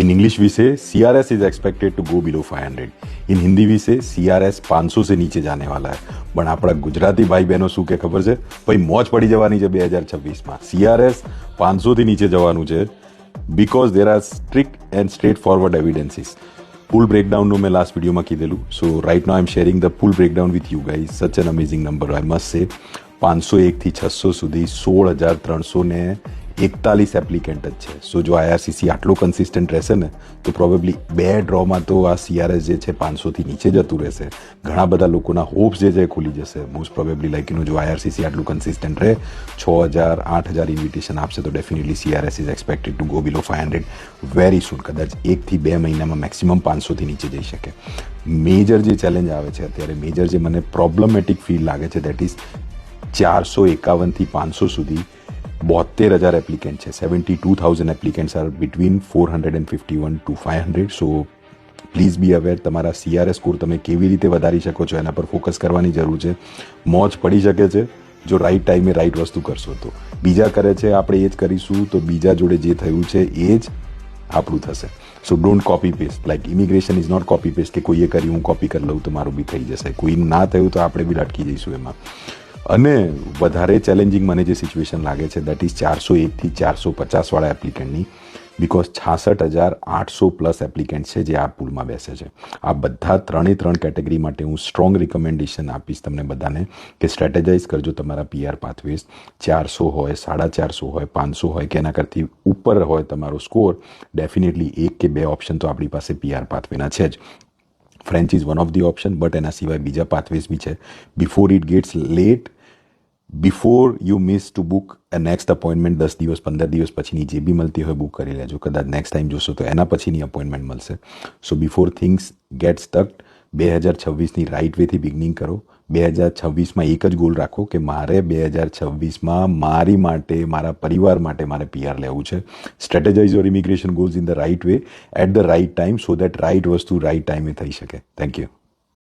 In English we say CRS is expected to go below 500. In Hindi we say CRS 500 से नीचे जाने वाला है. પણ આપણા ગુજરાતી ભાઈ બહેનો શું કે ખબર છે, ભાઈ મોજ પડી જવાની છે 2026માં. CRS 500 થી નીચે જવાનું છે because there are strict and straightforward evidences. Full breakdown નું મેં લાસ્ટ વિડીયોમાં કીધેલું. So right now I'm sharing the full breakdown with you guys. Such an amazing number I must say. 501 થી 600 સુધી 16,341 એપ્લિકેન્ટ જ છે. સો જો આઈઆરસીસી આટલું કન્સિસ્ટન્ટ રહેશે ને તો પ્રોબેબલી 2 ડ્રોમાં તો આ સીઆરએસ જે છે 500થી નીચે જતું રહેશે. ઘણા બધા લોકોના હોપ્સ જે છે ખુલી જશે. મોસ્ટ પ્રોબેબલી લાઈક જો આઈઆરસીસી આટલું કન્સિસ્ટન્ટ રહે, 6,000 8,000 ઇન્વિટેશન આપશે તો definitely CRS is expected to go below 500 very સૂન. કદાચ 1 થી 2 મહિનામાં મેક્સિમમ 500થી નીચે જઈ શકે. મેજર જે ચેલેન્જ આવે છે અત્યારે, મેજર જે મને પ્રોબ્લેમેટિક ફીલ લાગે છે દેટ ઇઝ 451 થી 500 સુધી 72,000 એપ્લિકેન્ટ છે. 72,000 applicants are between 451 to 500. So please be aware. તમારા સીઆરએસ સ્કોર તમે કેવી રીતે વધારી શકો છો એના પર ફોકસ કરવાની જરૂર છે. મોજ પડી શકે છે જો રાઈટ ટાઈમે રાઈટ વસ્તુ કરશો તો. બીજા કરે છે આપણે એ જ કરીશું તો બીજા જોડે જે થયું છે એ જ આપણું થશે. So don't copy paste. Like immigration is not copy paste કે કોઈએ કર્યું હું કોપી કરી લઉં તો મારું બી થઈ જશે. કોઈ ના થયું તો આપણે બી લટકી જઈશું એમાં. અને વધારે ચેલેન્જિંગ મને જે સિચ્યુએશન લાગે છે દેટ ઇઝ 401 થી 450 વાળા એપ્લિકેન્ટની. બિકોઝ 66,800 પ્લસ એપ્લિકેન્ટ છે જે આ પૂલમાં બેસે છે. આ બધા ત્રણ કેટેગરી માટે હું સ્ટ્રોંગ રિકમેન્ડેશન આપીશ તમને બધાને કે સ્ટ્રેટેજાઇઝ કરજો તમારા પીઆર પાથવેઝ. 400 હોય, 450 હોય, 500 હોય કે એના કરતી ઉપર હોય તમારો સ્કોર, ડેફિનેટલી 1 કે 2 ઓપ્શન તો આપણી પાસે પીઆર પાથવેના છે જ. French is one of the option, but એના સિવાય બીજા પાથવેઝ બી છે. Before it gets late, before you miss to book a next appointment, 10 દિવસ 15 દિવસ પછીની જે બી મળતી હોય બુક કરી લેજો. કદાચ નેક્સ્ટ ટાઈમ જોશો તો એના પછીની અપોઇન્ટમેન્ટ મળશે. So before things get stuck, 2026ની રાઇટ વેથી બિગનિંગ કરો. 2026માં એક જ ગોલ રાખો કે મારે 2026માં મારી માટે, મારા પરિવાર માટે મારે પીઆર લેવું છે. Strategise your immigration goals in the right way at the right time so that right વસ્તુ રાઇટ ટાઈમે થઈ શકે. Thank you.